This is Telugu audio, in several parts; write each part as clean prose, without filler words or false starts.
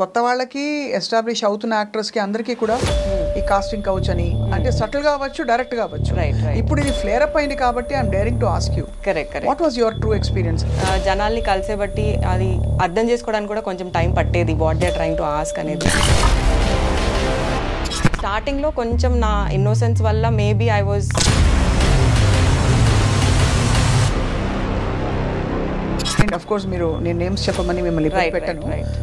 కొత్త వాళ్ళకి ఎస్టాబ్లిష్ అవుతున్న యాక్టర్స్కి అందరికీ కూడా ఈ కాస్టింగ్ కౌచ్ అని అంటే సటిల్గా అవ్వచ్చు, డైరెక్ట్గా అవ్వచ్చు. ఇప్పుడు ఇది ఫ్లేర్ అప్ అయింది కాబట్టి I'm daring to ask you. Correct. What was your true experience? జనాల్ని కలిసే బట్టి అది అర్థం చేసుకోవడానికి కూడా కొంచెం టైం పట్టేది, what they are trying to ask అనేది. స్టార్టింగ్లో కొంచెం నా ఇన్నోసెన్స్ వల్ల maybe I was and of course మీరు నేను నేమ్స్ చెప్పమని మిమ్మల్ని పెట్టాను,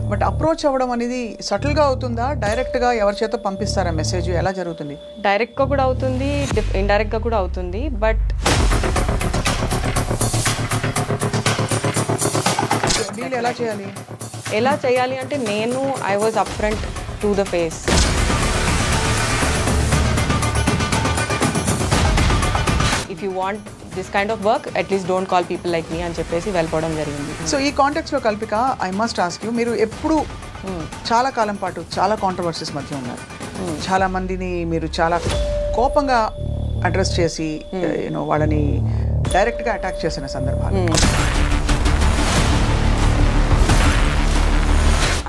బట్ అప్రోచ్ అవ్వడం అనేది సటిల్గా అవుతుందా, డైరెక్ట్గా ఎవరి చేత పంపిస్తారా మెసేజ్, ఎలా జరుగుతుంది? డైరెక్ట్గా కూడా అవుతుంది, ఇండైరెక్ట్గా కూడా అవుతుంది. బట్ డీల్ ఎలా చేయాలి? ఎలా చేయాలి అంటే నేను I was up front to the face. If you want this kind of work at least don't call people like me అని చెప్పేసి వెళ్ళిపోవడం జరిగింది. సో ఈ కాంటెక్స్లో Kalpika, I must ask you, మీరు ఎప్పుడు చాలా కాలం పాటు చాలా కాంట్రవర్సీస్ మధ్య ఉన్నారు. చాలా మందిని మీరు చాలా కోపంగా అడ్రస్ చేసి యూనో వాళ్ళని డైరెక్ట్గా అటాక్ చేసిన సందర్భాలు.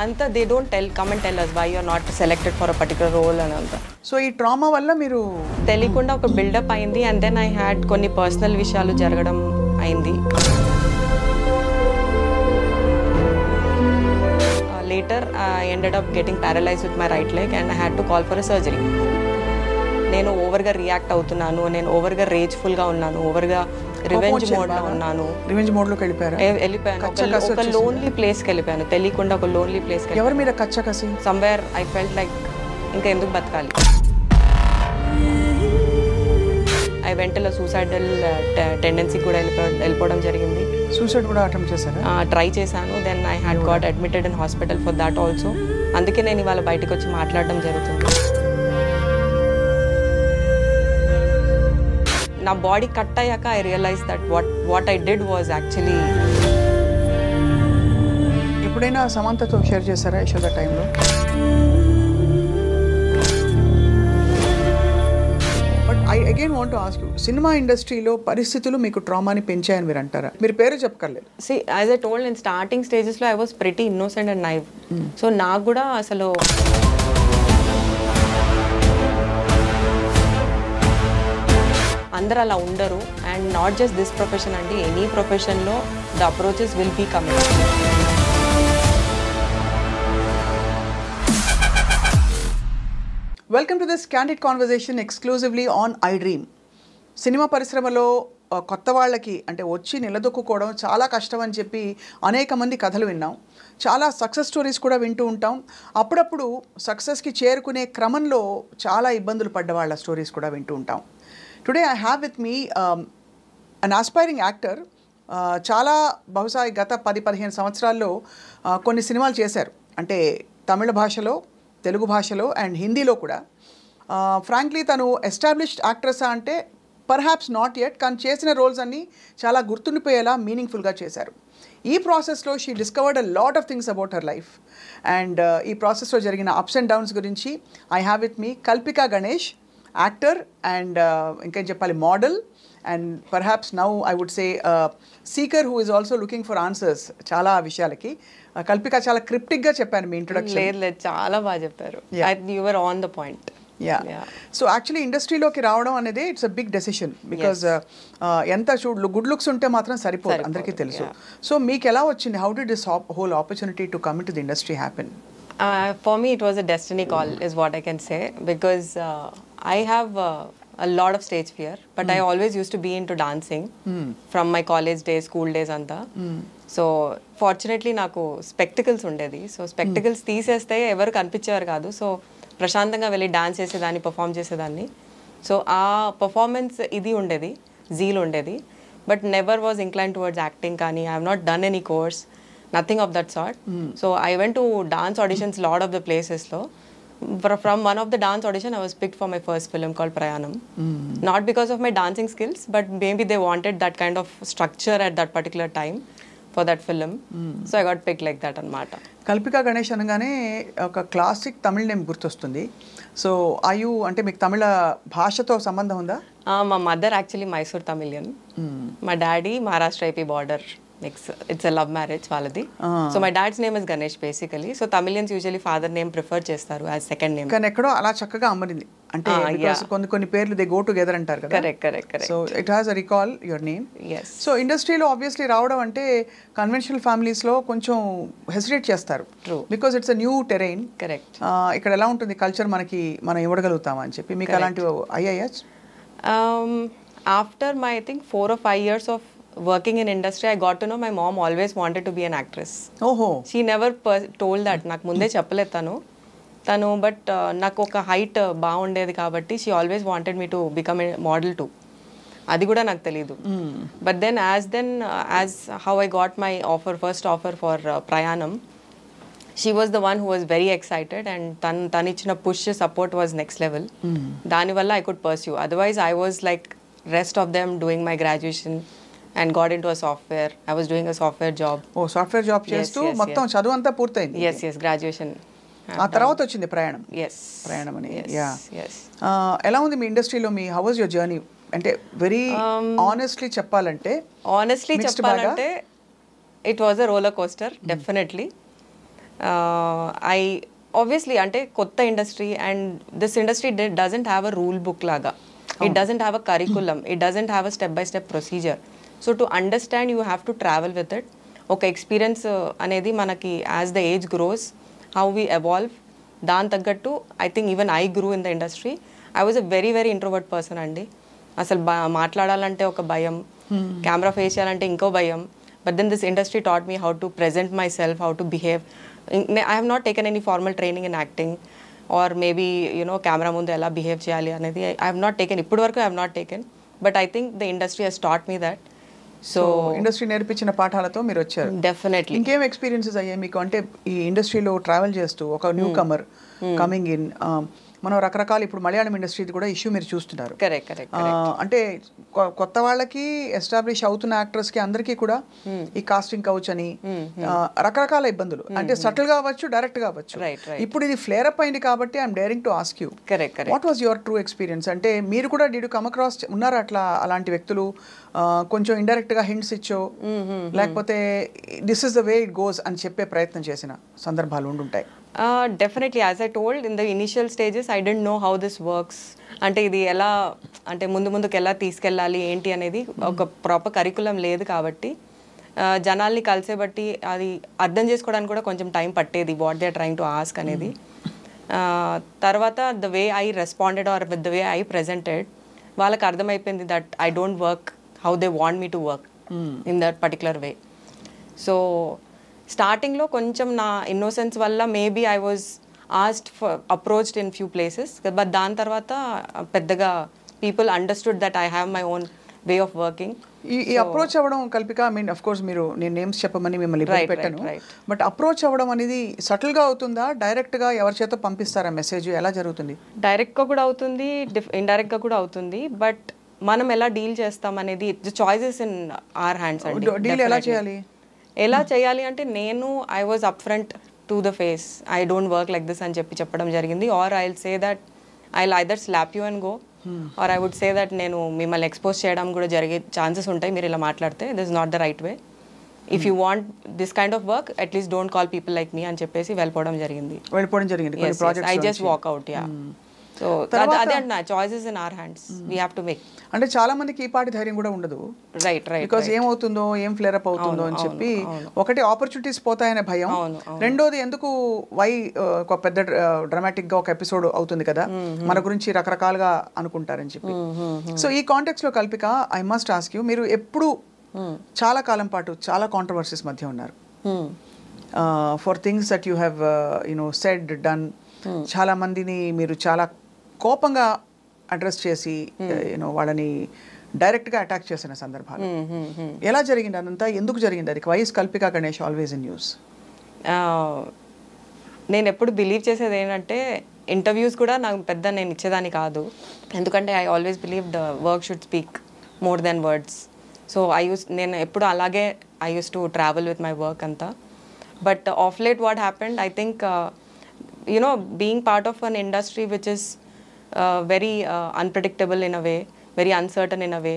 అంతా they don't come and tell us why you are not selected for a particular role అని అంతా. సో ఈ ట్రామా వల్ల మీరు తెలియకుండా ఒక బిల్డప్ అయింది, అండ్ దెన్ ఐ హ్యాడ్ కొన్ని పర్సనల్ విషయాలు జరగడం అయింది. Later I ended up getting paralyse with my right leg and I had to call for a surgery. నేను ఓవర్గా రియాక్ట్ అవుతున్నాను, నేను ఓవర్గా రేజ్ఫుల్గా ఉన్నాను, ఓవర్గా రివెంజ్ మోడ్లో ఉన్నాను. రివెంజ్ మోడ్లోకి వెళ్ళిపోయాను, ఒక లోన్లీ ప్లేస్కి వెళ్ళిపోయాను, తెలియకుండా ఒక లోన్లీ ప్లేస్కి. ఎవరి మీద కచ్చ కసి? సమ్వేర్ ఐ ఫెల్ట్ లైక్ ఇంకా ఎందుకు బతకాలి. ఐ వెంట సూసైడల్ టెండెన్సీ కూడా వెళ్ళిపోవడం జరిగింది. సూసైడ్ కూడా అటెంప్ట్ చేశాను, ట్రై చేశాను. Then I had got admitted in hospital for that also. అందుకే నేను ఇవాళ బయటకు వచ్చి మాట్లాడడం జరుగుతుంది. నా బాడీ కట్ అయ్యాక I realise that what I did was actually. ఎప్పుడైనా సమంతతో షేర్ చేశారా యశోద టైంలో? But I again want to ask you, cinema ఇండస్ట్రీలో పరిస్థితులు మీకు ట్రామాని పెంచాయని మీరు అంటారా? మీరు పేరు చెప్పక్కర్లేదు. See, as I told in starting stages లో I was pretty innocent and naive. So నాకు కూడా అసలు అందరు అలా ఉండరు. And not just this profession అండి, ఎనీ ప్రొఫెషన్లో the approaches will be coming. Welcome to this candid conversation exclusively on I dream. Cinema పరిశ్రమలో కొత్త వాళ్ళకి అంటే వచ్చి నిలదొక్కుకోవడం చాలా కష్టం అని చెప్పి అనేక మంది కథలు విన్నాం. చాలా సక్సెస్ స్టోరీస్ కూడా వింటూ ఉంటాం. అప్పుడప్పుడు సక్సెస్కి చేరుకునే క్రమంలో చాలా ఇబ్బందులు పడ్డ వాళ్ళ స్టోరీస్ కూడా వింటూ ఉంటాం. Today I have with me an aspiring actor. చాలా బహుశా గత 10-15 సంవత్సరాల్లో కొన్ని సినిమాలు చేశారు. అంటే తమిళ భాషలో, తెలుగు భాషలో అండ్ హిందీలో కూడా. ఫ్రాంక్లీ తను ఎస్టాబ్లిష్డ్ యాక్ట్రెసా అంటే పర్హాప్స్ నాట్ యెట్, కానీ చేసిన రోల్స్ అన్నీ చాలా గుర్తుండిపోయేలా మీనింగ్ఫుల్గా చేశారు. ఈ ప్రాసెస్లో she discovered a lot of things about her life. And ఈ ప్రాసెస్లో జరిగిన అప్స్ అండ్ డౌన్స్ గురించి I have with me Kalpika Ganesh, actor and ఇంకేం చెప్పాలి, model, and perhaps now I would say seeker who is also looking for answers చాలా విషయాలకి. కల్పిక, చాలా క్రిప్టిక్గా చెప్పాను మీ ఇంట్రొడక్షన్. లేదు, చాలా బాగా చెప్పారు. You were on the point. So actually ఇండస్ట్రీలోకి రావడం అనేది it's a big decision, because ఎంత గుడ్ లుక్స్ ఉంటే మాత్రం సరిపోదు, అందరికీ తెలుసు. సో మీకు ఎలా వచ్చింది? How did this whole opportunity to come in to the industry happen? For me, it was a destiny call, is what I can say, because I have a lot of stage fear, but I always used to be into dancing from my college days, school days anta. So fortunately నాకు స్పెక్టికల్స్ ఉండేది. సో స్పెక్టికల్స్ తీసేస్తే ఎవరు కనిపించేవారు కాదు. సో ప్రశాంతంగా వెళ్ళి డాన్స్ చేసేదాన్ని, పర్ఫామ్ చేసేదాన్ని. సో ఆ పర్ఫార్మెన్స్ ఇది ఉండేది, జీల్ ఉండేది. But never was incline towards acting కానీ I have not done any course, nothing of that sort. So I went to dance auditions lot of the places lo. From one of the dance audition I was picked for my first film called Prayanam. Not because of my dancing skills, but maybe they wanted that kind of structure at that particular time for that film. So I got picked like that anamata. Kalpika Ganesh అనగానే ఒక క్లాసిక్ తమిళ నేమ్ గుర్తొస్తుంది. సో ఆయు అంటే మీకు తమిళ భాషతో సంబంధం ఉందా? మా మదర్ యాక్చువల్లీ మైసూర్ తమిళియన్, మా daddy Maharashtra IP border it's a love marriage వాళ్ళది. So my dad's name is Ganesh basically. So Tamilians usually father name prefer చేస్తారు యాజ్ సెకండ్ నేమ్. కానీ ఎక్కడో అలా చక్కగా అమరింది అంటే కొన్ని పేర్లు దే గో టుగెదర్ అంటారు కదా. Correct. So it has a recall your name. So ఇండస్ట్రీలో ఆబ్వియస్లీ రావడం అంటే కన్వెన్షనల్ ఫ్యామిలీస్లో కొంచెం హెసిటేట్ చేస్తారు. Because it's a new terrain. Correct. ఇక్కడ ఎలా ఉంటుంది కల్చర్ మనం ఇవ్వగలుగుతామా అని చెప్పి మీకు అలాంటివి అయ్యాయా? After my I think 4 or 5 years of working in industry, I got to know my mom always wanted to be an actress. She never told that. నాకు ముందే చెప్పలేదు తను బట్ నాకు ఒక హైట్ బాగుండేది కాబట్టి she always wanted me to become a model to. అది కూడా నాకు తెలీదు. But as how I got my first offer for ప్రయాణం, she was the one who was very excited and తను ఇచ్చిన push support was next level. దానివల్ల I could pursue. Otherwise I was like rest of them doing my graduation and got into a software. I was doing a software job. Software job చేస్తూ మొత్తం చదువు అంతా పూర్తయింది. yes graduation. ఆ తర్వాత వచ్చింది ప్రయాణం అని. ఎలా ఉంది మీ ఇండస్ట్రీలో హౌ వాజ్ యువర్ జర్నీ? అంటే వెరీ ఆనెస్ట్లీ చెప్పాలంటే it was a roller coaster definitely. I obviously అంటే కొత్త industry and this industry doesn't have a rule book లాగా. It doesn't have a curriculum. It doesn't have a step-by-step procedure. So to understand, you have to travel with it. Okay, experience అనేది మనకి as the age grows, how we evolve. దాని తగ్గట్టు I think even I grew in the industry. I was a very very introvert person అండి. అసలు మాట్లాడాలంటే ఒక భయం, కెమెరా ఫేస్ చేయాలంటే ఇంకో భయం. But then this industry taught me how to present myself, how to behave. I have not taken any formal training in acting. Or maybe camera ముందు ఎలా బిహేవ్ చేయాలి అనేది I have not taken. ఇప్పటి వరకు I have not taken. But I think the industry has taught me that. So industry నేర్పించిన పాఠాలతో మీరు వచ్చారు. డెఫినెట్లీ. ఇంకేం ఎక్స్పీరియన్సెస్ అయ్యాయి మీకు? అంటే ఈ ఇండస్ట్రీలో ట్రావెల్ చేస్తూ ఒక న్యూ కమర్ కమింగ్ ఇన్, మనం రకరకాల ఇప్పుడు మలయాళం ఇండస్ట్రీ కూడా ఇష్యూ మీరు చూస్తున్నారు. కరెక్ట్. అంటే కొత్త వాళ్ళకి ఎస్టాబ్లిష్ అవుతున్న యాక్టర్స్కి అందరికీ కూడా ఈ కాస్టింగ్ కౌచ్ అని రకరకాల ఇబ్బందులు, అంటే సటిల్ గా అవ్వచ్చు, డైరెక్ట్ గా అవ్వచ్చు. ఇప్పుడు ఇది ఫ్లేర్ అప్ అయింది కాబట్టి I'm daring to ask you, what was your true experience? అంటే మీరు కూడా డిడ్ యు కమ్ అక్రాస్ ఉన్నారా అలాంటి వ్యక్తులు? కొంచెం ఇండైరెక్ట్ గా హింట్స్ ఇచ్చో లేకపోతే this is the way it goes అని చెప్పే ప్రయత్నం చేసిన సందర్భాలు ఉండుంటాయి. Definitely, as I told in the initial stages, I didn't know how this works. అంటే ఇది ఎలా, అంటే ముందుకు ఎలా తీసుకెళ్ళాలి ఏంటి అనేది ఒక ప్రాపర్ కరికులం లేదు కాబట్టి జనాల్ని కలిసే బట్టి అది అర్థం చేసుకోవడానికి కూడా కొంచెం టైం పట్టేది, what they are trying to ask అనేది. తర్వాత the way I responded or with the way I presented, వాళ్ళకి అర్థమైపోయింది that I don't work how they want me to work in that particular way. So స్టార్టింగ్లో కొంచెం నా ఇన్నోసెన్స్ వల్ల maybe I was asked for approached in few places, but దాని తర్వాత పెద్దగా people understood that I have my own way of working. ఈ అప్రోచ్ అవ్వడం Kalpika, I mean of course మీరు నేను నేమ్స్ చెప్పమని మిమ్మల్ని పెట్టాను, బట్ అప్రోచ్ అవ్వడం అనేది సటిల్గా అవుతుందా, డైరెక్ట్గా ఎవరి చేత పంపిస్తారా మెసేజ్, ఎలా జరుగుతుంది? డైరెక్ట్గా కూడా అవుతుంది, ఇండైరెక్ట్గా కూడా అవుతుంది, బట్ మనం ఎలా డీల్ చేస్తాం అనేది చాయిసెస్ ఇన్ ఆర్ హ్యాండ్స్ అండి. డీల్ ఎలా చేయాలి అంటే నేను I was up front to the face, I don't work like this అని చెప్పడం జరిగింది. Or I will say that I will either slap you and go, or I would say that నేను మిమ్మల్ని ఎక్స్పోజ్ చేయడం కూడా జరిగే ఛాన్సెస్ ఉంటాయి మీరు ఇలా మాట్లాడితే, this is not the right way. If you want this kind of work at least don't call people like me అని చెప్పేసి వెళ్ళిపోవడం జరిగింది. I just walk out. Yeah. So అదే అంటున్నా, choices in our hands, we have to make. అంటే చాలా మందికి ఈ పాటి ధైర్యం కూడా ఉండదు, రైట్, బికాజ్ ఏమవుతుందో, ఏం ఫ్లేర్ అప్ అవుతుందో అని చెప్పి, ఒకటి ఆపర్చునిటీస్ పోతాయనే భయం, రెండోది ఎందుకు ఒక పెద్ద డ్రామాటిక్ గా ఒక ఎపిసోడ్ అవుతుంది కదా, మన గురించి రకరకాలుగా అనుకుంటారని చెప్పి. సో ఈ కాంటెక్స్ట్ లో Kalpika, I must ask you, మీరు ఎప్పుడు చాలా కాలం పాటు చాలా కాంట్రవర్సీస్ మధ్య ఉన్నారు, for things that you have said done. చాలా మందిని మీరు చాలా కోపంగా అడ్రస్ చేసి వాళ్ళని డైరెక్ట్గా అటాక్ చేసిన సందర్భాలు ఎలా జరిగింది, అదంతా ఎందుకు జరిగింది? అది YS Kalpika Ganesh always in news. నేను ఎప్పుడు బిలీవ్ చేసేది ఏంటంటే, ఇంటర్వ్యూస్ కూడా నాకు పెద్ద నేను ఇచ్చేదాన్ని కాదు, ఎందుకంటే I always believe the work should speak more than words. So నేను ఎప్పుడు అలాగే I use to travel with my work అంతా. But of late what happened, I think being part of an industry which is very unpredictable in a way, very uncertain in a way,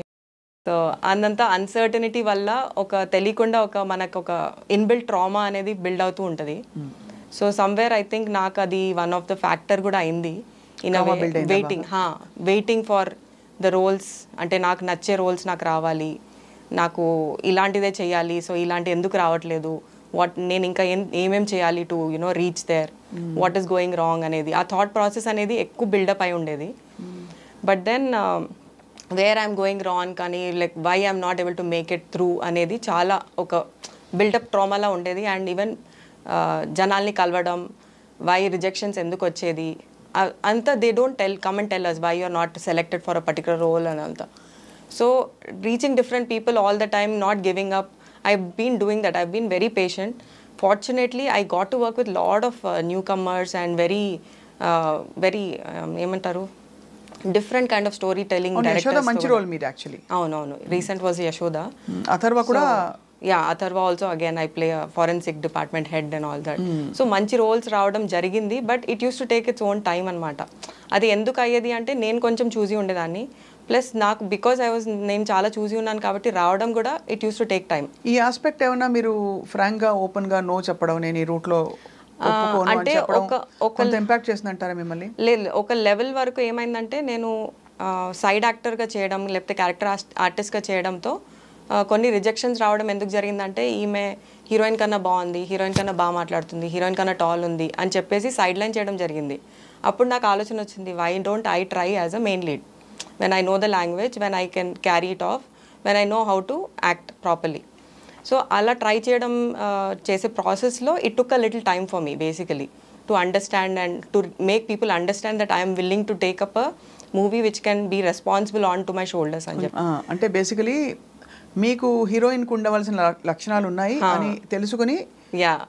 so అందంతా అన్సర్టనిటీ వల్ల ఒక తెలియకుండా ఒక మనకు ఒక ఇన్బిల్ట్ ట్రామా అనేది బిల్డ్ అవుతూ ఉంటుంది. సో సమ్వేర్ ఐ థింక్ నాకు అది వన్ ఆఫ్ ద ఫ్యాక్టర్ కూడా అయింది. In waiting for the roles, అంటే నాకు నచ్చే రోల్స్ నాకు రావాలి, నాకు ఇలాంటిదే చేయాలి, సో ఇలాంటి ఎందుకు రావట్లేదు, నేను ఇంకా ఏమేం చేయాలి to reach there, what is going wrong అనేది ఆ థాట్ ప్రాసెస్ అనేది ఎక్కువ బిల్డప్ అయి ఉండేది. But then where I'm going wrong కానీ like why I'm not able to make it through అనేది చాలా ఒక బిల్డప్ ట్రామాలా ఉండేది. అండ్ ఈవెన్ జనాల్ని కలవడం, వై రిజెక్షన్స్ ఎందుకు వచ్చేది అంతా, they don't come and tell us why you are not selected for a particular role అని అంతా. So reaching different people all the time, not giving up, I've been doing that. I've been very patient. Fortunately, I got to work with lot of newcomers and very ఏమంటారు different kind of storytelling directors. Yashoda మంచి రోల్ మీద యాక్చువల్లీ. అవునవును, రీసెంట్ వాజ్ యశోద. అథర్వ కూడా Atharva also again I play forensic department head and all that. So మంచి రోల్స్ రావడం జరిగింది. But it use to take its own time అనమాట. అది ఎందుకు అయ్యేది అంటే నేను కొంచెం చూసి ఉండేదాన్ని, ప్లస్ నాకు బికాజ్ నేను చాలా చూసి ఉన్నాను కాబట్టి రావడం కూడా it use to take time. ఈ ఆస్పెక్ట్ ఏమన్నా మీరు ఫ్రాంక్గా ఓపెన్గా నో చెప్పడం, నేను ఈ రూట్లో అంటే ఒక ఇంపాక్ట్ చేసిందంటారా మిమ్మల్ని? లేదు, ఒక లెవెల్ వరకు ఏమైందంటే నేను సైడ్ యాక్టర్గా చేయడం లేకపోతే క్యారెక్టర్ ఆర్టిస్ట్గా చేయడంతో కొన్ని రిజెక్షన్స్ రావడం ఎందుకు జరిగిందంటే, ఈమె హీరోయిన్ కన్నా బాగుంది, హీరోయిన్ కన్నా బాగా మాట్లాడుతుంది, హీరోయిన్ కన్నా టాల్ ఉంది అని చెప్పేసి సైడ్ లైన్ చేయడం జరిగింది. అప్పుడు నాకు ఆలోచన వచ్చింది, why don't I try as a main lead, when I know the language, when I can carry it off, when I know how to act properly. So ala try cheyadam chese process lo it took a little time for me basically to understand and to make people understand that I am willing to take up a movie which can be responsible onto my shoulders అని చెప్పి. అంటే బేసికలీ మీకు హీరోయిన్ కు ఉండవలసిన లక్షణాలు ఉన్నాయి అని తెలుసుకుని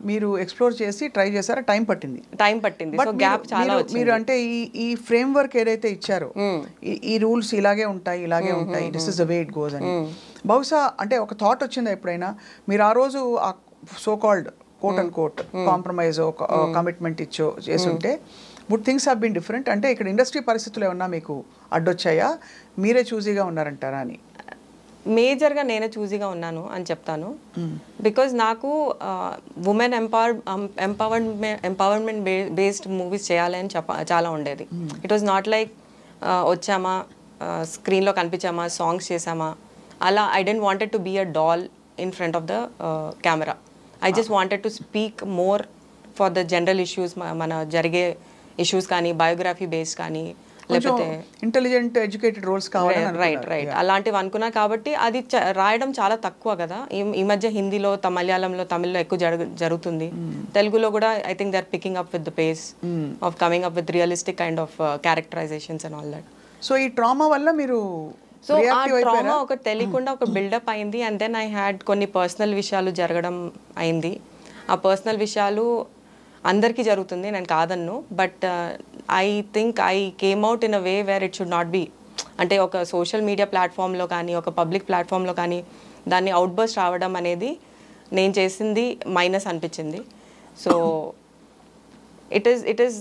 మీరు ఎక్స్ప్లోర్ చేసి ట్రై చేశారా? టైం పట్టింది. సో గ్యాప్ చాలా వచ్చింది. మీరు అంటే ఈ ఫ్రేమ్ వర్క్ ఏదైతే ఇచ్చారో, ఈ రూల్స్ ఇలాగే ఉంటాయి, this is the way it goes అని, బహుశా అంటే ఒక థాట్ వచ్చిందా ఎప్పుడైనా? మీరు ఆ రోజు ఆ so called quote and quote compromise commitment చేసుంటే would things have been different? అంటే ఇక్కడ ఇండస్ట్రీ పరిస్థితులు ఏమన్నా మీకు అడ్డొచ్చాయా, మీరే చూజీగా ఉన్నారంటారా అని? మేజర్గా నేనే చూజీగా ఉన్నాను అని చెప్తాను. బికాజ్ నాకు ఉమెన్ ఎంపవర్మెంట్ బేస్డ్ మూవీస్ చేయాలని చాలా ఉండేది. ఇట్ వాజ్ నాట్ లైక్ వచ్చామా స్క్రీన్లో కనిపించామా సాంగ్స్ చేసామా అలా. I don't wanted to be a doll in front of the camera. I just wanted to speak more for the general issues, మన జరిగే ఇష్యూస్ కానీ, బయోగ్రఫీ బేస్డ్ కానీ, లేకపోతే ఇంటెలిజెంట్ ఎడ్యుకేటెడ్ రోల్స్ కావాలి. రైట్ అలాంటివి అనుకున్నా. కాబట్టి అది రాయడం చాలా తక్కువ కదా. ఈ మధ్య హిందీలో, మలయాళంలో, తమిళ్లో ఎక్కువ జరుగుతుంది. తెలుగులో కూడా I think they are picking up with the pace of coming up with realistic kind of characterisations and all that. So ఈ ట్రామా వల్ల మీరు సో ఆ ట్రామా ఒక తెలియకుండా ఒక బిల్డప్ అయింది. అండ్ దెన్ ఐ హ్యాడ్ కొన్ని పర్సనల్ విషయాలు జరగడం అయింది. ఆ పర్సనల్ విషయాలు అందరికీ జరుగుతుంది, నేను కాదన్ను. But I think I came out in a way where it should not be. అంటే ఒక సోషల్ మీడియా ప్లాట్ఫామ్లో కానీ, ఒక పబ్లిక్ ప్లాట్ఫామ్లో కానీ దాన్ని అవుట్బర్స్ట్ రావడం అనేది నేను చేసింది మైనస్ అనిపించింది. సో ఇట్ ఈస్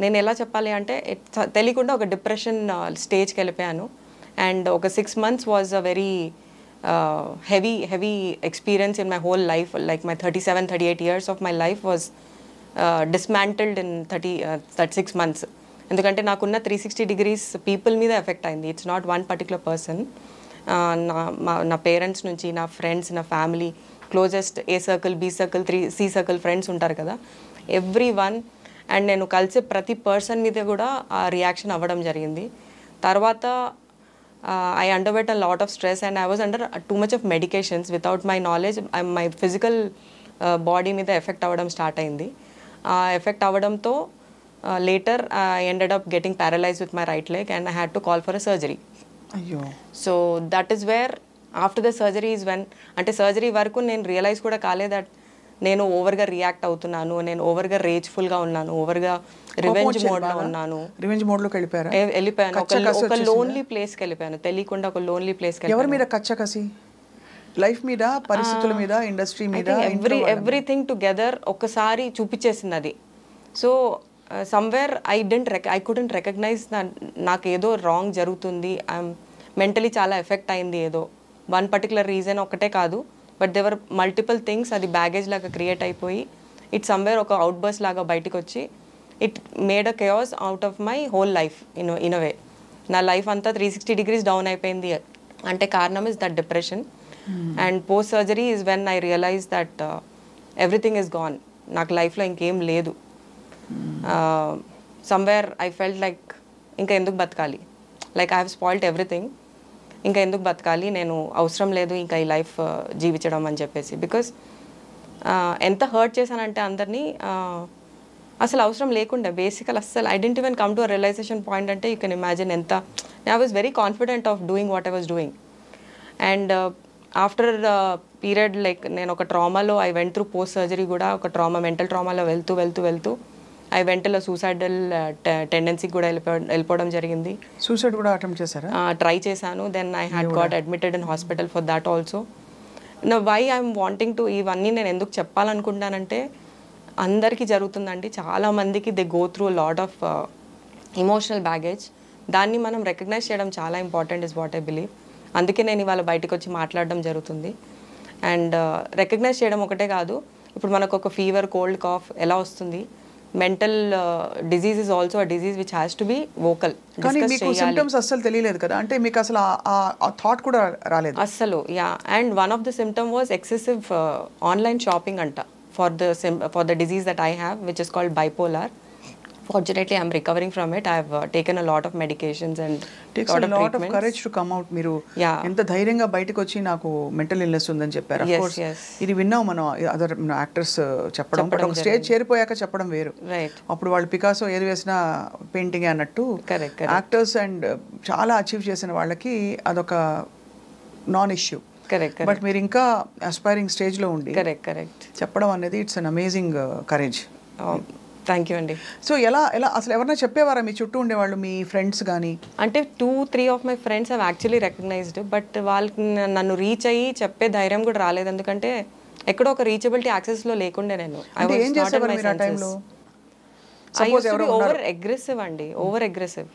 నేను ఎలా చెప్పాలి అంటే, తెలియకుండా ఒక డిప్రెషన్ స్టేజ్కి వెళ్ళిపోయాను. అండ్ ఒక 6 months was a very heavy experience in my whole life. Like my 37-38 years of my life was dismantled in 36 months. ఎందుకంటే నాకున్న 360 degrees పీపుల్ మీద ఎఫెక్ట్ అయింది. It's not one particular person. నా పేరెంట్స్ నుంచి, నా ఫ్రెండ్స్, నా family, closest A circle, B circle, C circle friends ఉంటారు కదా, ఎవ్రీ వన్. అండ్ నేను కలిసే ప్రతి పర్సన్ మీద కూడా ఆ రియాక్షన్ అవ్వడం జరిగింది. తర్వాత I underwent a lot of stress and I was under too much of medications without my knowledge. My physical body మీద ఎఫెక్ట్ అవ్వడం స్టార్ట్ అయింది. ఆ ఎఫెక్ట్ అవ్వడంతో later I ended up getting paralyzed with my right leg and I had to call for a surgery. అయ్యో. So that is where after the surgery is when, అంటే సర్జరీ వరకు నేను రియలైజ్ కూడా కాలేదు దట్ నేను ఓవర్గా రియాక్ట్ అవుతున్నాను, నేను ఓవర్గా రేజ్ఫుల్గా ఉన్నాను, ఓవర్గా రివెంజ్ మోడ్లో ఉన్నాను. రివెంజ్ మోడ్లోకి వెళ్ళిపోయాను. ఒక లోన్లీ ప్లేస్కి వెళ్ళిపోయాను, తెలియకుండా ఒక లోన్లీ ప్లేస్కి. ఎవరి మీద కసి? లైఫ్ మీద, పరిస్థితుల మీద, ఇండస్ట్రీ మీద, ఎవ్రీథింగ్ టుగెదర్ ఒకసారి చూపించేసింది అది. So somewhere I couldn't recognise నాకు ఏదో రాంగ్ జరుగుతుంది. మెంటలీ చాలా ఎఫెక్ట్ అయింది ఏదో వన్ పర్టికులర్ రీజన్ ఒకటే కాదు, బట్ దేవర్ మల్టిపుల్ థింగ్స్. అది బ్యాగేజ్ లాగా క్రియేట్ అయిపోయి ఇట్ సమ్వేర్ ఒక అవుట్ బస్ లాగా బయటకు వచ్చి it made a chaos out of my whole life in a way. నా లైఫ్ అంతా 360 degrees డౌన్ అయిపోయింది అంటే కారణం is that depression. And post surgery is when I realise that everything is gone. నాకు లైఫ్లో ఇంకేం లేదు. సమ్వేర్ ఐ ఫెల్ట్ లైక్ ఇంకా ఎందుకు బతకాలి, like I have spoiled everything, ఇంకా ఎందుకు బతకాలి, నేను అవసరం లేదు ఇంకా ఈ లైఫ్ జీవించడం అని చెప్పేసి. బికాస్ ఎంత హర్ట్ చేశానంటే అందరినీ అసలు అవసరం లేకుండా బేసికల్ అస్సలు I didn't even come to a realization point. అంటే యూ కెన్ ఇమాజిన్ ఎంత I was very confident of doing what I was doing. And after period like నేను ఒక ట్రామాలో I went through post surgery కూడా ఒక మెంటల్ ట్రామాలో వెళ్తూ ఐ వెంట్ సూసైడల్ టెండెన్సీకి కూడా వెళ్ళిపోవడం జరిగింది. సూసైడ్ కూడా అటెంప్ట్ చేశారా? ట్రై చేశాను. Then I had got admitted in hospital for that also. Why I'm wanting to ఇవన్నీ నేను ఎందుకు చెప్పాలనుకుంటానంటే అందరికీ జరుగుతుందండి, చాలామందికి they go through lot of emotional baggage. దాన్ని మనం రికగ్నైజ్ చేయడం చాలా important is what I believe. అందుకే నేను ఇవాళ బయటకు వచ్చి మాట్లాడడం జరుగుతుంది. అండ్ రికగ్నైజ్ చేయడం ఒకటే కాదు, ఇప్పుడు మనకు ఒక ఫీవర్, కోల్డ్, కాఫ్ ఎలా వస్తుంది, mental disease is also a disease which has to be vocal. కానీ మీకు సింప్టమ్స్ అస్సలు తెలియలేదు కదా, అంటే మీకు అసలు ఆ థాట్ కూడా రాలేదు అస్సలు. Yeah, and one of the symptom was excessive online shopping అంట for the disease that I have, which is called bipolar. Fortunately, I'm recovering from it. I've taken a lot of medications and takes a lot of courage to come out. మీరు ఎంత ధైర్యంగా బయటకు వచ్చి నాకు మెంటల్ ఇల్నెస్ ఉందని చెప్పారు. ఆఫ్ కోర్స్ ఇది విన్నాం మనం అదర్ యాక్టర్స్ చెప్పడం, బట్ ఒక స్టేజ్ చేరిపోయాక చెప్పడం వేరు. అప్పుడు వాళ్ళు పికాసో ఏది వేసినా పెయింటింగ్ అన్నట్టు యాక్టర్స్ అండ్ చాలా అచీవ్ చేసిన వాళ్ళకి అదొక నాన్ ఇష్యూ. బట్ మీరు ఇంకా అస్పైరింగ్ స్టేజ్లో ఉండి చెప్పడం అనేది it's an amazing courage. Thank you అండి. సో ఎలా అసలు ఎవరైనా చెప్పేవారా మీ చుట్టూ ఉండేవాళ్ళు, మీ ఫ్రెండ్స్ కానీ? అంటే 2-3 of my friends have actually recognised, but వాళ్ళకి నన్ను రీచ్ అయ్యి చెప్పే ధైర్యం కూడా రాలేదు. ఎందుకంటే ఎక్కడో ఒక రీచబిలిటీ యాక్సెస్లో లేకుండే నేను. ఓవర్ అగ్రెసివ్ అండి, ఓవర్ అగ్రెసివ్.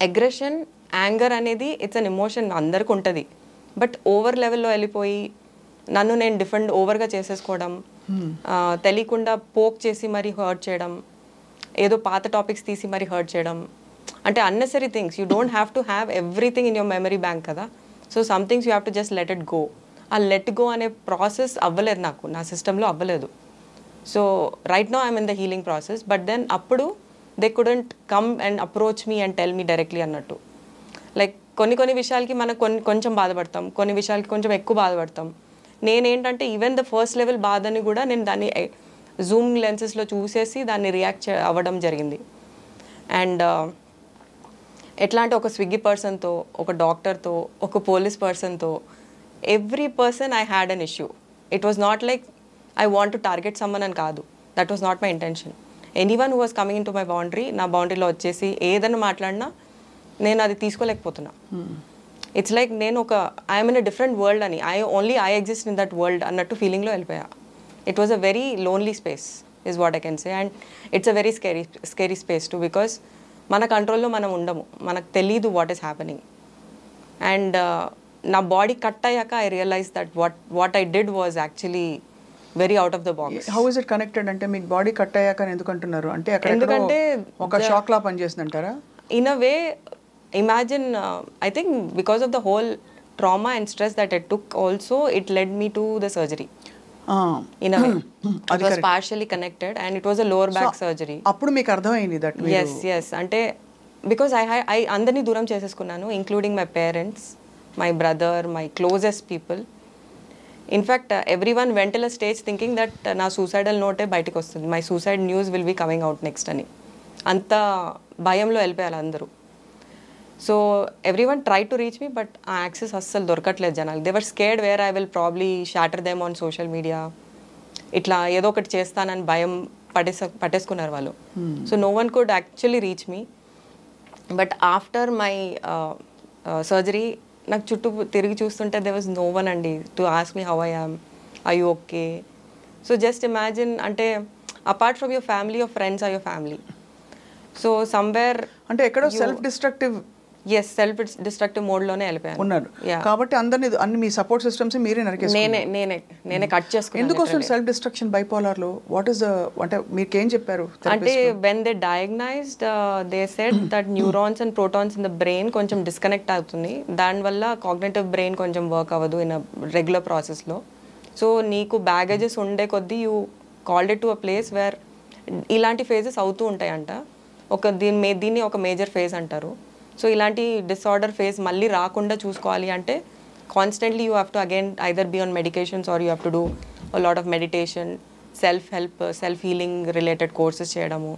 అగ్రెషన్, యాంగర్ అనేది ఇట్స్ అన్ ఎమోషన్, అందరికి ఉంటుంది. బట్ ఓవర్ లెవెల్లో వెళ్ళిపోయి నన్ను నేను డిఫెండ్ ఓవర్గా చేసేసుకోవడం, తెలియకుండా పోక్ చేసి మరీ హర్ట్ చేయడం, ఏదో పాత టాపిక్స్ తీసి మరీ హర్ట్ చేయడం, అంటే unnecessary things. You don't have to have everything in your memory bank కదా. So some things you have to just let it go. ఆ లెట్ గో అనే ప్రాసెస్ అవ్వలేదు నాకు, నా సిస్టంలో అవ్వలేదు. So right now I'm in the healing process. But then అప్పుడు they couldn't come and approach me and tell me directly అన్నట్టు. లైక్ కొన్ని విషయాలకి మనం కొంచెం బాధపడతాం, కొన్ని విషయాలకి కొంచెం ఎక్కువ బాధపడతాం. నేనేంటంటే ఈవెన్ ద ఫస్ట్ లెవెల్ బాధని కూడా నేను దాన్ని జూమ్ లెన్సెస్లో చూసేసి దాన్ని రియాక్ట్ అవ్వడం జరిగింది. అండ్ ఎట్లా అంటే ఒక స్విగ్గీ పర్సన్తో, ఒక డాక్టర్తో, ఒక పోలీస్ పర్సన్తో, every person I had an issue. It was not like I want to target someone అని కాదు, that was not my intention. Anyone who was coming in to my boundary, నా బౌండరీలో వచ్చేసి ఏదైనా మాట్లాడినా నేను అది తీసుకోలేకపోతున్నా. ఇట్స్ లైక్ నేను ఒక I'm in a different world అని, I exist in that world అన్నట్టు ఫీలింగ్లో వెళ్ళిపోయా. It was a very lonely space is what I can say. And it's a very scary space too, because మన కంట్రోల్లో మనం ఉండము, మనకు తెలీదు వాట్ ఈస్ హ్యాపెనింగ్. అండ్ నా బాడీ కట్ అయ్యాక I realise that what I did was actually very out of the box. How is it connected? అంటే మీకు బాడీ కట్ అయ్యాక ఎందుకు అంటున్నారు? అంటే ఎందుకంటే ఒక షాక్ లా పనిచేస్తుందంటారా? In a way, imagine, I think because of the whole trauma and stress that it took also, it led me to the surgery. In a way. It was partially connected and it was a lower back surgery. Appudu meeku ardhamaindi that yes ante because I andarni dooram cheseskunnanu, including my parents, my brother, my closest people. In fact, everyone went till a stage thinking that na suicidal note బయటికి వస్తుంది, my suicide news will be coming out next అని. అంత భయంలో వెళ్ళిపోయారు అందరూ. So every one try to reach me, but ఆ యాక్సెస్ అస్సలు దొరకట్లేదు జనాలు. They were scared where I will probably shatter them on social media. ఇట్లా ఏదో ఒకటి చేస్తానని భయం పట్టేసుకున్నారు వాళ్ళు. So no one could actually reach me. But after my surgery నాకు చుట్టూ తిరిగి చూస్తుంటే దే వాజ్ నో వన్ అండి to ask me how I am, I you okay. So just imagine, అంటే apart from your family, your friends or your family. So somewhere అంటే ఎక్కడో సెల్ఫ్ డిస్ట్రక్టివ్ ఎస్ సెల్ఫ్ డిస్ట్రక్టివ్ మోడ్లోనే వెళ్ళిపోయాను. ఉన్నారు కాబట్టి అన్ని మీ సపోర్ట్ సిస్టమ్స్ మీరే నరికేసుకున్నారు. నేనే కట్ చేసుకున్నాను. ఎందుకు వస్తుంది సెల్ఫ్ డిస్ట్రక్షన్ బైపోలార్లో? వాట్ ఈస్ ద అంటే మీకేం చెప్పారు? అంటే when they diagnosed they said that neurons and protons in the brain కొంచెం డిస్కనెక్ట్ అవుతుంది, దానివల్ల కాగ్నిటివ్ బ్రెయిన్ కొంచెం వర్క్ అవ్వదు ఇన్ రెగ్యులర్ ప్రాసెస్లో. సో నీకు బ్యాగేజెస్ ఉండే కొద్దీ you called it to a place where ఇలాంటి ఫేజెస్ అవుతూ ఉంటాయంట. దీన్ని ఒక మేజర్ ఫేజ్ అంటారు. సో ఇలాంటి డిసార్డర్ ఫేజ్ మళ్ళీ రాకుండా చూసుకోవాలి అంటే constantly you have to again either be on medications or you have to do a lot of meditation, self healing related courses చేయడము,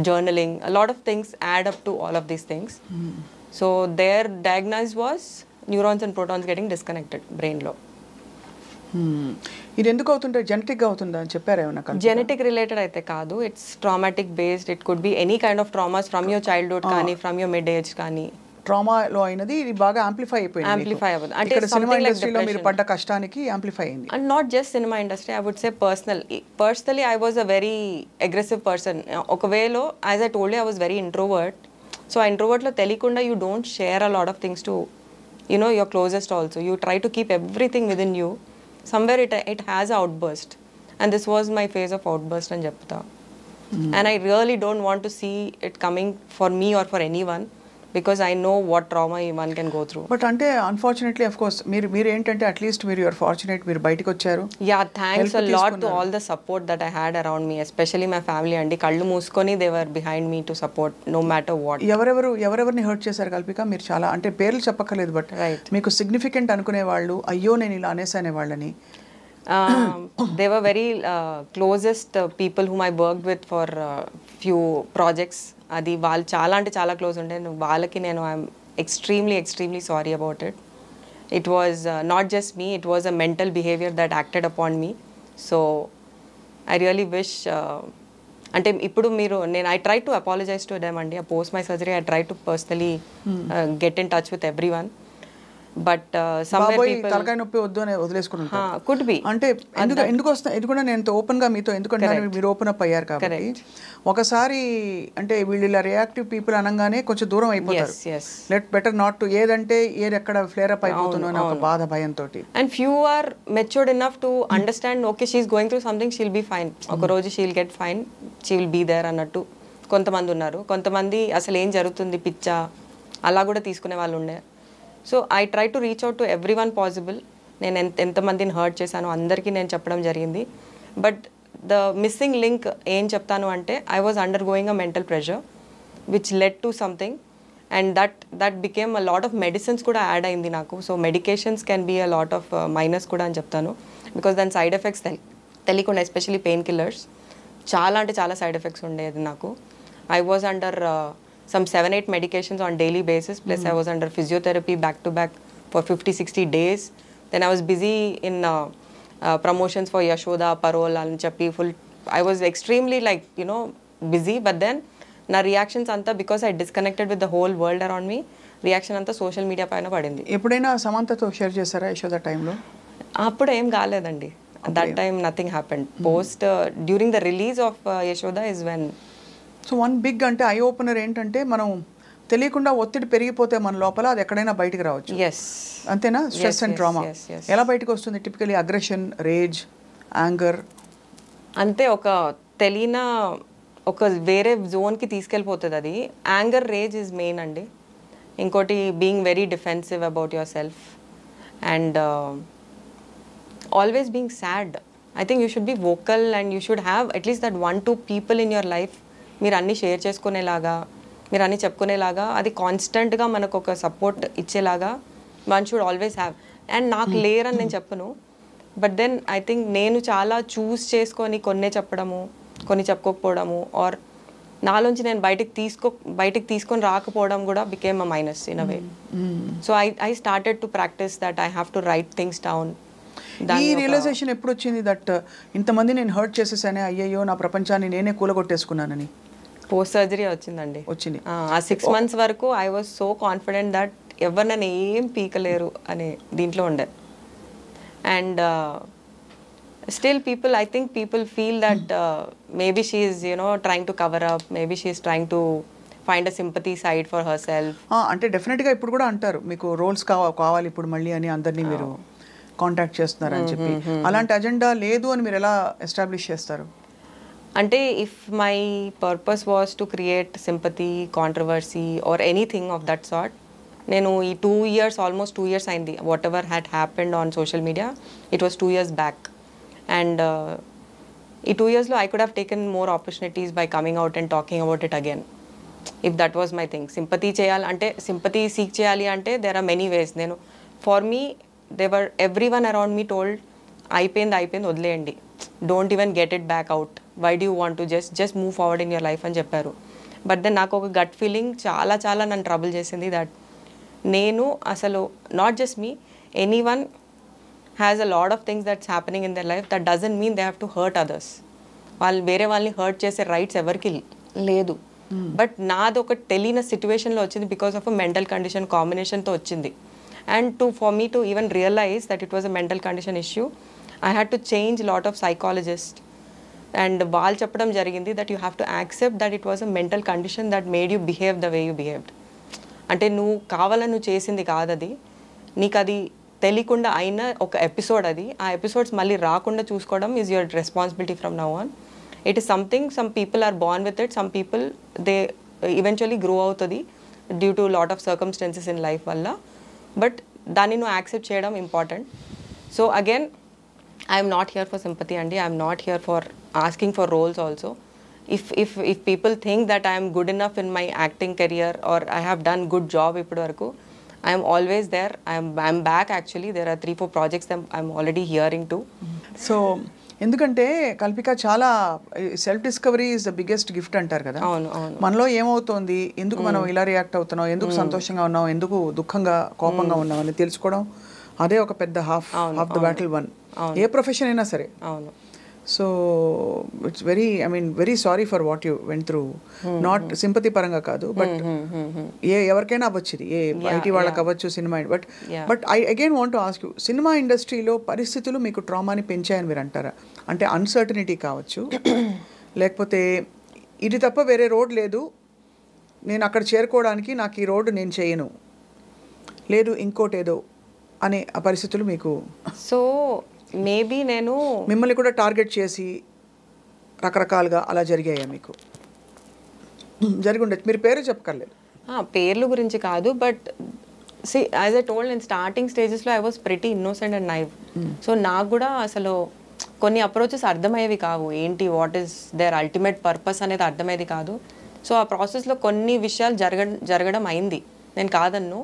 journaling, a lot of things add up to all of these things. So their diagnose was neurons and protons getting disconnected బ్రెయిన్లో. ఇది ఎందుకు అవుతుంటే జెనెటిక్గా అవుతుందా అని చెప్పారు ఏమన్నా? జెనెటిక్ రిలేటెడ్ అయితే కాదు, it's traumatic based. It could be any kind of traumas from your childhood కానీ ఫ్రమ్ యువర్ మిడ్ ఏజ్ కానీ. ట్రామాలో అయినది ఇది బాగా యాంప్లిఫై అయిపోయింది. యాంప్లిఫై అవ్వదు అంటే ఇక్కడ సినిమా ఇండస్ట్రీలో మీరు పడ్డ కష్టానికి యాంప్లిఫై అయింది. And not just cinema industry, I would say personally I was a very aggressive person. ఒక వేలో as I told I was very introvert. So ఆ ఇంట్రోవర్ట్లో తెలియకుండా you don't share a lot of things to your closest also. You try to keep everything within you. Somewhere it has an outburst, and this was my phase of outburst and chepta. And I really don't want to see it coming for me or for anyone, because I know what trauma one can go through. But ante unfortunately of course మీరు ఏంటంటే at least you are fortunate, మీరు బయటికి వచ్చారు. Yeah, thanks a lot to all the support that I had around me, especially my family. andi kallu మూసుకొని they were behind me to support no matter what. ఎవరెవరిని హర్ట్ చేశారు కల్పిక? మీరు చాలా అంటే పేర్లు చెప్పక్కర్లేదు, బట్ మీకు సిగ్నిఫికెంట్ అనుకునే వాళ్ళు అయ్యో నేను ఇలా అనేసానే వాళ్ళని. They were very closest people whom I worked with for few projects. అది వాళ్ళు చాలా అంటే చాలా క్లోజ్ ఉండే. వాళ్ళకి నేను I'm extremely sorry about it. It was not just me, it was a mental behaviour that acted upon me. So I really wish అంటే ఇప్పుడు I try to apologise to them అండి. Post my surgery I try to personally get in touch with every one. But తలకాయ నొప్పి వద్దు అని వదిలేసుకుంటారు. కుడ్ బి అంటే ఎందుకు వస్తాయి ఇది కూడా నేను ఓపెన్ గా మీతో ఎందుకంటే మీరు ఓపెన్ అప్ అయ్యారు కాబట్టి ఒకసారి అంటే వీళ్ళు ఇలా రియాక్టివ్ పీపుల్ అనగానే కొంచెం దూరం అయిపోతారు. లెట్ బెటర్ నాట్ టు ఏదంటే ఏది ఎక్కడ ఫ్లేర్ అప్ అయిపోతుందో అని ఒక బాధ భయంతో. And few are matured enough to understand okay she is going through something, she'll be fine, ఒక రోజు she'll get fine, she will be there అన్నట్టు కొంతమంది ఉన్నారు. కొంతమంది అసలు ఏం జరుగుతుంది పిచ్చా అలా కూడా తీసుకునే వాళ్ళు ఉండే. So I try to reach out to every one possible. నేను ఎంతమందిని హర్ట్ చేశాను అందరికీ నేను చెప్పడం జరిగింది. బట్ ద మిస్సింగ్ లింక్ ఏం చెప్తాను అంటే I was undergoing a mental pressure which led to something, and that became a lot of medicines కూడా యాడ్ అయింది నాకు. So medications can be a lot of minus కూడా అని చెప్తాను, బికాస్ దాని సైడ్ ఎఫెక్ట్స్ తెలియకుండా, ఎస్పెషలీ పెయిన్ కిల్లర్స్ చాలా అంటే చాలా సైడ్ ఎఫెక్ట్స్ ఉండేది నాకు. I was under some 7-8 medications on daily basis, plus I was under physiotherapy back to back for 50-60 days. Then I was busy in promotions for Yashoda, Parole and Chappi full. I was extremely busy, but then na reactions anta because I disconnected with the whole world around me, reaction anta social media paina padindi. ఎప్పుడైనా సమంతతో షేర్ చేశారా యశోద టైంలో? అప్పుడు ఏం కాలేదండి. That time nothing happened. Post during the release of Yashoda is when. So one big అంటే ఐ ఓపెనర్ ఏంటంటే మనం తెలియకుండా ఒత్తిడి పెరిగిపోతే మన లోపల అది ఎక్కడైనా బయటకు రావచ్చు. అంతేనా? స్ట్రెస్ అండ్ ట్రామా ఎలా బయటకు వస్తుంది టిపికలీ? అగ్రెషన్, రేజ్, యాంగర్ అంతే ఒక తెలియన ఒక వేరే జోన్కి తీసుకెళ్ళిపోతుంది అది. యాంగర్, రేజ్ ఇస్ మెయిన్ అండి. ఇంకోటి being very defensive about your self and always being sad. I think you should be vocal and you should have at least that 1-2 people in your life మీరు అన్నీ షేర్ చేసుకునేలాగా, మీరు అన్నీ చెప్పుకునేలాగా, అది కాన్స్టెంట్గా మనకు ఒక సపోర్ట్ ఇచ్చేలాగా one should always have. And నాకు లేరని నేను చెప్పను, బట్ దెన్ ఐ థింక్ నేను చాలా చూస్ చేసుకొని కొన్నే చెప్పడము, కొన్ని చెప్పుకోకపోవడము, ఆర్ నాలోంచి నేను బయటికి తీసుకొని రాకపోవడం కూడా became a minus in a way. So I started to practice that I have to right things down. ఈ రియలైజేషన్ ఎప్పుడు వచ్చింది దట్ ఇంతమంది నేను హర్ట్ చేసేసానే, అయ్యయ్యో నా ప్రపంచాన్ని నేనే కూలగొట్టేసుకున్నానని? పోస్ట్ సర్జరీ వచ్చింది. ఆ 6 months వరకు I was so confident that ఎవరు నన్ను ఏం పీకలేరు అని దీంట్లో ఉండే. And still I think people feel that maybe she is trying to cover up, maybe she is trying to find a sympathy side for herself. అంటే డెఫినెట్గా ఇప్పుడు కూడా అంటారు మీకు రోల్స్ కావాలి ఇప్పుడు మళ్ళీ అని అందరినీ మీరు కాంటాక్ట్ చేస్తున్నారని చెప్పి. అలాంటి అజెండా లేదు అని మీరు ఎలా ఎస్టాబ్లిష్ చేస్తారు? అంటే if my purpose was to create sympathy, controversy or anything of that sort, నేను ఈ 2 years, almost 2 years అయింది, whatever had happened on social media, it was 2 years back. And ఈ 2 yearsలో I could have taken more opportunities by coming out and talking about it again, if that was my thing. Sympathy చేయాలి అంటే, సింపతి సీక్ చేయాలి అంటే దేర్ ఆర్ మెనీ వేస్. నేను for me every one around me told అయిపోయింది వదిలేయండి, don't even get it back out, why do you want to just move forward in your life అని చెప్పారు. బట్ దెన్ నాకు ఒక గట్ ఫీలింగ్ చాలా నన్ను ట్రబుల్ చేసింది, దట్ నేను అసలు not just me, any one has a lot of things that's happening in their life, that doesn't mean they have to hurt others. వాళ్ళు వేరే వాళ్ళని హర్ట్ చేసే రైట్స్ ఎవరికి లేదు. బట్ నాది ఒక తెలియని సిచ్యువేషన్లో వచ్చింది, because of a mental condition కాంబినేషన్తో వచ్చింది. And for me to even realise that it was a mental condition issue, I had to change lot of psychologist. And వాళ్ళు చెప్పడం జరిగింది that you have to accept that it was a mental condition that made you behave the way you behaved. అంటే నువ్వు కావాలని నువ్వు చేసింది కాదు అది, నీకు అది తెలియకుండా అయిన ఒక ఎపిసోడ్ అది. ఆ ఎపిసోడ్స్ మళ్ళీ రాకుండా చూసుకోవడం is your responsibility from now on. It is something, some people are born with it, some people they eventually grow అవుతుంది due to lot of circumstances in life వల్ల. బట్ దాన్ని నువ్వు యాక్సెప్ట్ చేయడం important. So again, I'm not here for sympathy అండి, I'm not here for asking for roles also. If people think that I am good enough in my acting career or I have done good job ippadu varaku, I am always there. I'm back actually. There are 3-4 projects that I'm already hearing to. So ఎందుకంటే కల్పిక చాలా self discovery is the biggest gift అంటారు కదా. అవును. మనలో ఏమవుతోంది, ఎందుకు మనం ఇలా రియాక్ట్ అవుతున్నాం, ఎందుకు సంతోషంగా ఉన్నాం, ఎందుకు దుఃఖంగా కోపంగా ఉన్నాం అని తెలుసుకోవడం, అదే ఒక పెద్ద half the battle one, A profession అయినా సరే. అవును. So it's very sorry for what you went through. Not sympathy పరంగా కాదు, బట్ ఎవరికైనా అవ్వచ్చు, ఇది ఏ ఐటీ వాళ్ళకి అవ్వచ్చు, cinema. But I again want to ask you, cinema ఇండస్ట్రీలో పరిస్థితులు మీకు ట్రామాని పెంచాయని మీరు అంటారా? అంటే అన్సర్టనిటీ కావచ్చు, లేకపోతే ఇది తప్ప వేరే రోడ్ లేదు, నేను అక్కడ చేరుకోవడానికి నాకు ఈ రోడ్డు నేను చేయను, లేదు ఇంకోటి ఏదో అనే ఆ పరిస్థితులు మీకు? సో మేబీ నేను మిమ్మల్ని కూడా టార్గెట్ చేసి రకరకాలుగా అలా జరిగాయా మీకు? జరిగి ఉండొచ్చు, మీరు పేరు చెప్పక్కర్లేదు. పేర్లు గురించి కాదు, but see as I told, నేను స్టార్టింగ్ స్టేజెస్లో I was pretty innocent and naive. So నాకు కూడా అసలు కొన్ని అప్రోచెస్ అర్థమయ్యేవి కావు, ఏంటి what is their ultimate purpose అనేది అర్థమయ్యేది కాదు. సో ఆ ప్రాసెస్లో కొన్ని విషయాలు జరగడం అయింది, నేను కాదన్ను.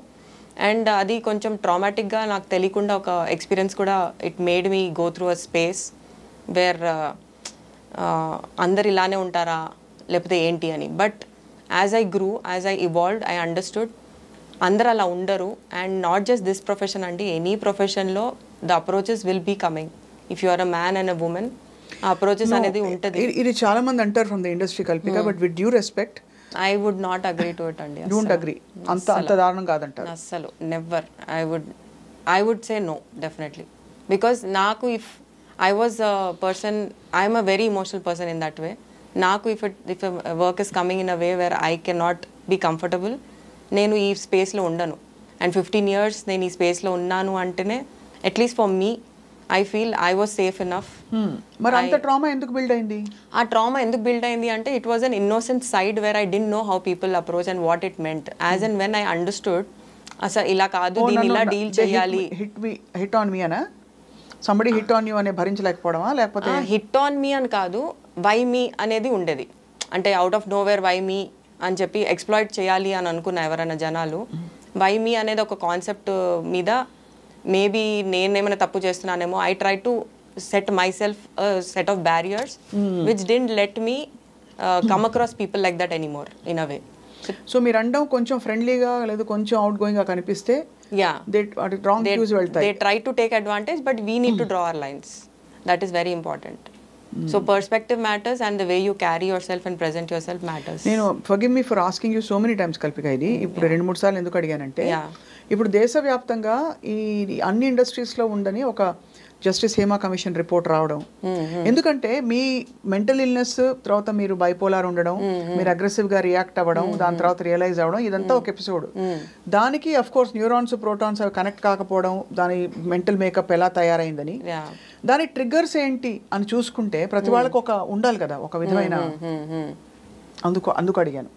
అండ్ అది కొంచెం ట్రామాటిక్గా నాకు తెలియకుండా ఒక ఎక్స్పీరియన్స్ కూడా, it made me go through a space where అందరు ఇలానే ఉంటారా లేకపోతే ఏంటి అని. But as I grew, as I evolved, I understood అందరు అలా ఉండరు. And not just this profession అండి, ఎనీ ప్రొఫెషన్లో the approaches will be coming. If you are a man and a woman, ఆ అప్రోచెస్ అనేది ఉంటుంది. ఇది చాలా మంది అంటారు from the industry Kalpika, but with due respect I would not agree to it అండి. Don't agree. అంత దారుణం కాదంటారు అస్సలు. Never. I would say no, definitely. Because నాకు, if I was a person, I am a very emotional person in that way. నాకు if a work is coming in a way where I cannot be comfortable, నేను ఈ స్పేస్లో ఉండను. అండ్ 15 years నేను ఈ స్పేస్లో ఉన్నాను అంటేనే, at least for me, I feel I was safe enough. మరి అంత ట్రామా ఎందుకు బిల్డ్ అయింది? ఆ ట్రామా ఎందుకు బిల్డ్ అయింది అంటే, it was an innocent side where I didn't know how people approach and what it meant. As and when I understood, అసలు ఇలా కాదు, దీన్ని ఇలా డీల్ చేయాలి. హిట్ ఆన్ మీ అనా, సంబడి హిట్ ఆన్ యూ అనే భరించలేకపోవడమా, లేకపోతే హిట్ ఆన్ మీ అని కాదు, వై మీ అనేది ఉండేది. అంటే out of nowhere why me అని చెప్పి ఎక్స్ప్లాయిట్ చేయాలి అని అనుకున్న ఎవరైనా జనాలు. వై మీ అనేది ఒక కాన్సెప్ట్ మీద మేబీ నేనేమైనా తప్పు చేస్తున్నానేమో, I try to set myself set of barriers which didn't let me come across people like that anymore in a way. So మీరు అండం కొంచెం ఫ్రెండ్లీగా లేదా కొంచెం అవుట్ గోయింగ్గా కనిపిస్తే, they try to take advantage, but we need to draw our lines. That is very important. So perspective matters, and the way you carry yourself and present yourself matters. నేను forgive me for asking you so many times Kalpika, ఇది ఇప్పుడు 2-3 సార్లు ఎందుకు అడిగానంటే, ఇప్పుడు దేశవ్యాప్తంగా ఈ అన్ని ఇండస్ట్రీస్లో ఉండని ఒక జస్టిస్ హేమా కమిషన్ రిపోర్ట్ రావడం. ఎందుకంటే మీ మెంటల్ ఇల్నెస్ తర్వాత మీరు బైపోలార్ ఉండడం, మీరు అగ్రెసివ్గా రియాక్ట్ అవ్వడం, దాని తర్వాత రియలైజ్ అవ్వడం, ఇదంతా ఒక ఎపిసోడ్. దానికి అఫ్ కోర్స్ న్యూరాన్స్ ప్రోటాన్స్ అవి కనెక్ట్ కాకపోవడం, దాని మెంటల్ మేకప్ ఎలా తయారైందని, దాని ట్రిగ్గర్స్ ఏంటి అని చూసుకుంటే ప్రతి వాళ్ళకి ఒక ఉండాలి కదా ఒక విధమైన. అందుకు అడిగాను.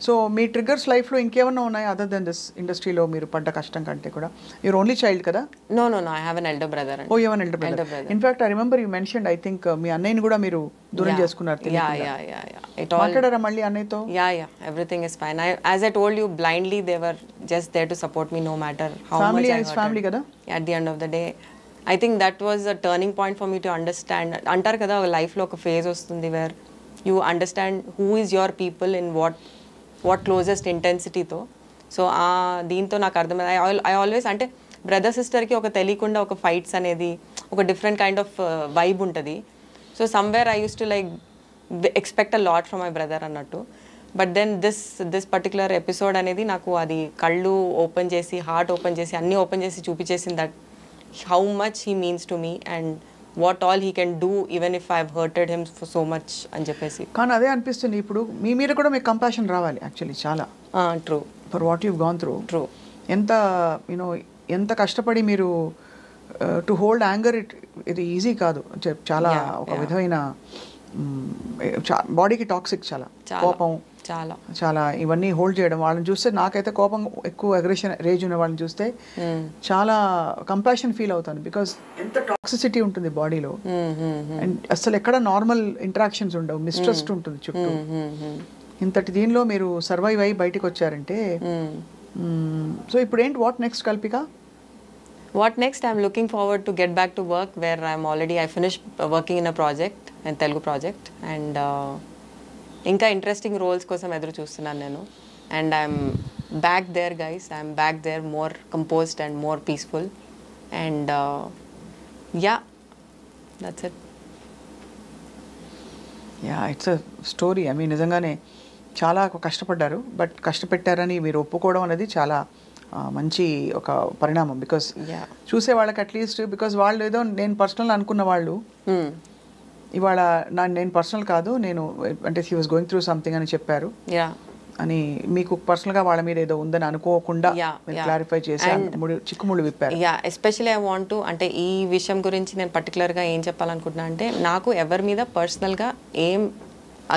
సో మీ ట్రిగ్గర్స్ లైఫ్లో ఇంకేమన్నా ఉన్నాయి అదర్ దెన్ దిస్ ఇండస్ట్రీలో మీరు పడ్డ కష్టం కంటే కూడా? యూర్ ఓన్లీ చైల్డ్ కదా? No, I have an elder brother. Oh, you have an elder brother. In fact I remember you mentioned, I think మీ అన్నయ్యని కూడా మీరు దూరం చేసుకున్నారు. మాట్లాడారా మళ్ళీ అన్నయ్యతో? Yeah, everything is fine. As I told you, blindly they were just there to support me no matter how Family much I is hurted. family కదా? At the end of the day, I think that was a turning point for me to understand. అంటారు కదా లైఫ్లో ఒక ఫేజ్ వస్తుంది wear you understand who is your people in what closest intensity తో. సో దీంతో నాకు అర్థమైంది. ఐ ఆల్వేస్ అంటే బ్రదర్ సిస్టర్కి ఒక తెలియకుండా ఒక ఫైట్స్ అనేది ఒక డిఫరెంట్ కైండ్ ఆఫ్ వైబ్ ఉంటుంది. So somewhere I use to like expect a lot from my brother అన్నట్టు. But then this particular episode అనేది నాకు అది కళ్ళు ఓపెన్ చేసి, హార్ట్ ఓపెన్ చేసి, అన్నీ ఓపెన్ చేసి చూపించేసింది that how much he means to me and what all he can do even if I hurted him for so much అని చెప్పేసి. కానీ అదే అనిపిస్తుంది ఇప్పుడు మీ మీద కూడా మీకు కంపాషన్ రావాలి యాక్చువల్లీ చాలా. True. For what you gone through. True. ఎంత కష్టపడి మీరు టు హోల్డ్ యాంగర్ ఇది ఈజీ కాదు. చాలా ఒక విధమైన బాడీకి టాక్సిక్, చాలా కోపం, చాలా ఇవన్నీ హోల్డ్ చేయడం. వాళ్ళని చూస్తే నాకైతే కోపం ఎక్కువ, అగ్రెషన్, రేజ్ ఉన్న వాళ్ళని చూస్తే చాలా కంపాషన్ ఫీల్ అవుతాను. బికాస్ ఎంత టాక్సిసిటీ ఉంటుంది బాడీలో, అండ్ అసలు ఎక్కడ నార్మల్ ఇంటరాక్షన్స్ ఉండవు, మిస్ట్రస్ట్ ఉంటుంది చుట్టూ. ఇంతటి దీనిలో మీరు సర్వైవ్ అయ్యి బయటకు వచ్చారంటే, సో ఇప్పుడు ఏంటి, what next Kalpika? What next? I'm looking forward to get back to work where I finished working in a project, in Telugu project, and ఇంకా ఇంట్రెస్టింగ్ రోల్స్ కోసం ఎదురు చూస్తున్నాను నేను. And I'm back there guys, I'm back there more composed and more peaceful. And yeah, that's it. Yeah, it's a story. I mean నిజంగానే చాలా కష్టపడ్డారు, బట్ కష్టపెట్టారని మీరు ఒప్పుకోవడం అనేది చాలా మంచి ఒక పరిణామం. బికాస్ చూసే వాళ్ళకి అట్లీస్ట్, బికాస్ వాళ్ళు ఏదో నేను పర్సనల్ అనుకున్న వాళ్ళు ఇవాళ నేను పర్సనల్ కాదు, నేను అంటే he was going through something అని చెప్పారు అని, మీకు పర్సనల్గా వాళ్ళ మీద ఏదో ఉందని అనుకోకుండా క్లారిఫై చేసి చిక్కుముళ్ళు విప్పారు. Yeah, especially I want to, అంటే ఈ విషయం గురించి నేను పర్టికులర్గా ఏం చెప్పాలనుకుంటున్నా అంటే, నాకు ఎవరి మీద పర్సనల్గా ఏం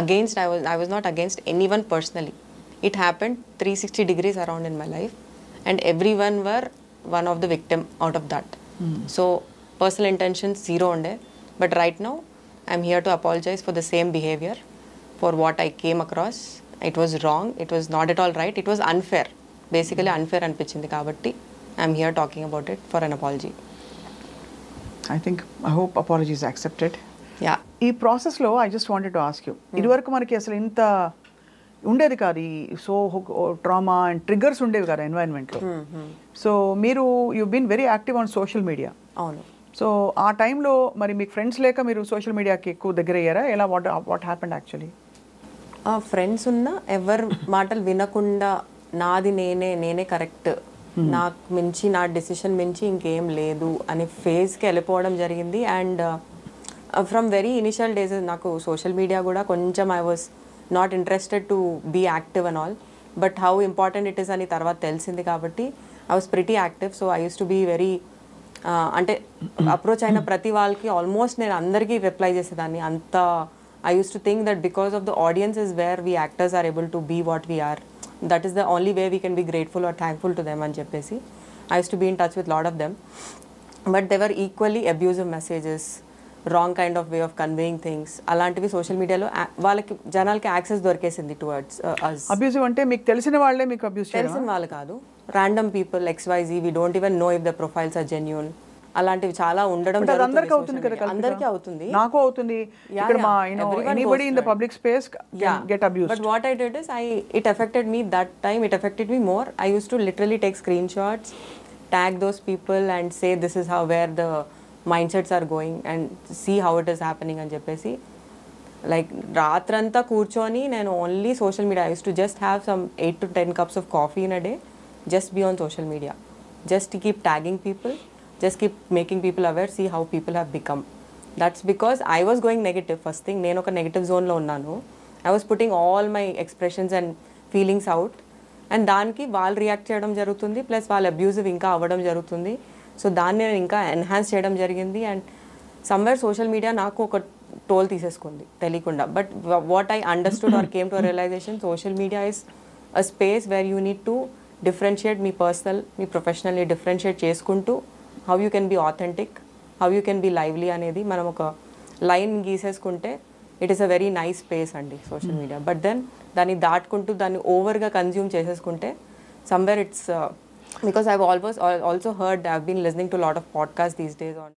against, I was not against any one personally. It happened 360 degrees around in my life and everyone were one of the victim out of that. So personal intentions zero unde, but right now I'm here to apologize for the same behavior, for what I came across. It was wrong, it was not at all right, it was unfair, basically unfair anpichindi kabatti I'm here talking about it for an apology. I hope apology is accepted. Yeah, ee process lo I just wanted to ask you, iduvarku manaki asalu inta ఉండేది కాదు, ఈ సో ట్రామా అండ్ ట్రిగ్గర్స్ ఉండేవి కదా ఎన్వైరన్మెంట్లో. సో మీరు you been very active on social media. అవును. సో ఆ టైంలో మరి మీకు ఫ్రెండ్స్ లేక మీరు సోషల్ మీడియాకి ఎక్కువ దగ్గర అయ్యారా? ఎలా, వాట్ హ్యాపెండ్ యాక్చువల్లీ? ఫ్రెండ్స్ ఉన్నా ఎవరు మాటలు వినకుండా నాది నేనే కరెక్ట్, నాకు మించి, నా డెసిషన్ మించి ఇంకేం లేదు అనే ఫేజ్కి వెళ్ళిపోవడం జరిగింది. And from very initial days నాకు సోషల్ మీడియా కూడా కొంచెం I was not interested to be active and all, but how important it is అని తర్వాత తెలిసింది కాబట్టి I was pretty active. So I use to be very, అంటే అప్రోచ్ అయిన ప్రతి వాళ్ళకి ఆల్మోస్ట్ నేను అందరికీ రిప్లై చేసేదాన్ని. అంత I use to think that because of the audience is where we actors are able to be what we are, that is the only way we can be grateful or thankful to them అని చెప్పేసి I use to be in touch with lot of them. But they were equally abusive messages, wrong kind of way of conveying things, అలాంటివి సోషల్ మీడియాలో వాళ్ళకి జనాలకి యాక్సెస్ దొరికేసింది టువర్డ్స్ అస్. అబ్యూజివ్ అంటే మీకు తెలిసిన వాళ్ళే మీకు అబ్యూజ్ చేయాలి? తెలిసిన వాళ్ళు కాదు, random people, XYZ, we don't even know if the profiles are genuine, అలాంటివి చాలా ఉండడం అందరికీ అవుతుంది కదా? అందరికీ అవుతుంది, నాకు అవుతుంది. ఇక్కడ మా anybody in the public space get abused. But what I did is it affected me that time, it affected me more. I used to literally take screenshots, tag those people and say this is how, where the mindsets are going and see how it is happening అని చెప్పేసి, లైక్ రాత్రంతా కూర్చొని నేను only social media, I use to just have some 8 to 10 cups of coffee in a day, just be on social media, just to keep tagging people, just keep making people aware, see how people have become. That's because I was going negative. First thing, నేను ఒక నెగిటివ్ జోన్లో ఉన్నాను. I was putting all my expressions and feelings out. And దానికి వాళ్ళు రియాక్ట్ చేయడం జరుగుతుంది, ప్లస్ వాళ్ళు అబ్యూజివ్ ఇంకా అవ్వడం జరుగుతుంది. సో దాన్ని నేను ఇంకా ఎన్హాన్స్ చేయడం జరిగింది. అండ్ సమ్వేర్ సోషల్ మీడియా నాకు ఒక టోల్ తీసేసుకుంది తెలియకుండా. But what I understood or came to realization, social media is a space where you need to differentiate మీ పర్సనల్, మీ ప్రొఫెషనల్ని డిఫరెన్షియేట్ చేసుకుంటూ how you can be authentic, how you can be lively అనేది మనం ఒక లైన్ గీసేసుకుంటే it is a very nice space అండి సోషల్ మీడియా. బట్ దెన్ దాన్ని దాటుకుంటూ దాన్ని ఓవర్గా కన్జ్యూమ్ చేసేసుకుంటే somewhere it's because I also heard, I have been listening to lot of podcast these days on